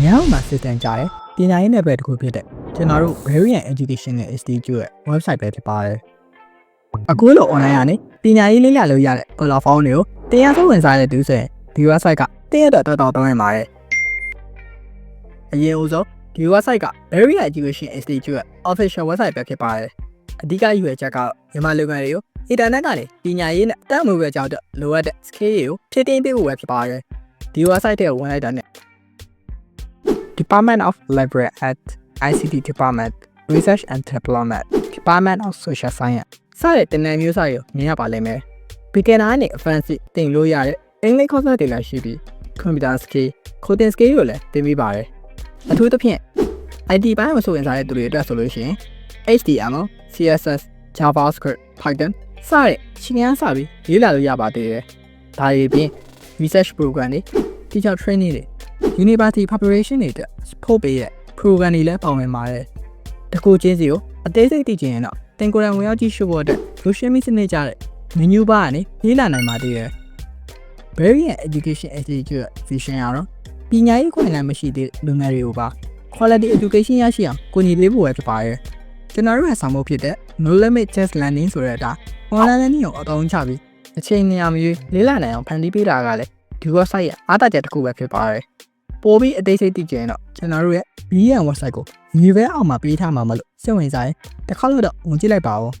များမှာ system ကြတယ်ပညာရေးနယ်ပယ်တစ်ခုဖြစ်တဲ့ကျွန်တော်တို့ Variant Educational Institute ရဲ့ website ပဲဖြစ်ပါတယ်အခုလို online ကနေပညာရေးလေ့လာလို့ရတဲ့ platform တွေကိုတရားဆုံးဝင်စားတဲ့သူဆိုရင်ဒီ website ကတည့်ရတော့တောင်းရမှာတယ်အရင်ဦးဆုံးဒီ website က Variant Education Institute ရဲ့ official website ပဲဖြစ်ပါတယ်အဓိကရွေးချက်ကမြန်မာလူငယ်တွေကို internet ကနေပညာရေးနဲ့အတန်းမှုပဲကြောက်တဲ့လိုအပ်တဲ့ skill တွေကိုဖြည့်တင်းပေးဖို့ပဲဖြစ်ပါတယ်ဒီ website တွေကိုဝင်လိုက်တာနဲ့ Department of Library at ICT Department Research and Development Department of Social Science စတဲ့တင်နန်းမျိုးစာတွေကိုမြင်ရပါလိမ့်မယ် beginner နဲ့ advanced သင်လို့ရတဲ့ English course တွေလည်းရှိပြီး computer skill coding skill တွေလည်းသင်ပေးပါတယ်အထူးသဖြင့် IT ဘိုင်းမှာဆိုရင်စားတဲ့သူတွေအတွက်ဆိုလို့ရှိရင် HTML CSS JavaScript Python စတဲ့ရှင်းရမ်းစာပြီးလေ့လာလို့ရပါသေးတယ်ဒါတွေပြင် research program တွေ teacher training တွေ University preparation တွေအတွက် support ပေးတဲ့ program တွေလည်းပါဝင်ပါတယ်တကူချင်းစီကိုအသေးစိတ်သိချင်ရင်တော့သင်ကိုယ်တိုင်ဝင်ရောက်ကြည့်ရှုဖို့အတွက် social media စနစ်ကြတဲ့ menu bar ကနေရေးလာနိုင်ပါသေးတယ် Variant Education Institute vision ရတော့ပညာရေးခွင့်လန်းမရှိသေးလူငယ်တွေကိုပါ quality education ရရှိအောင်ကူညီပေးဖို့ပဲဖြစ်ပါတယ်ကျွန်တော်တို့ရဲ့ဆောင်မှုဖြစ်တဲ့ No Limit Test Learning ဆိုတဲ့အတိုင်း online learning ကိုအသုံးချပြီးအချိန်နေရာမရွေးလေးလာနိုင်အောင်ဖန်တီးပေးတာကလည်းဒီ website ရဲ့အားသာချက်တစ်ခုပဲဖြစ်ပါတယ်ပို့ပြီးအသေးစိတ်သိချင်တော့ကျွန်တော်တို့ရဲ့ BN website ကိုဒီဘက်အောက်မှာပေးထားမှာမလို့စိတ်ဝင်စားရင်တစ်ခါလို့တော့ဝင်ကြည့်လိုက်ပါဦး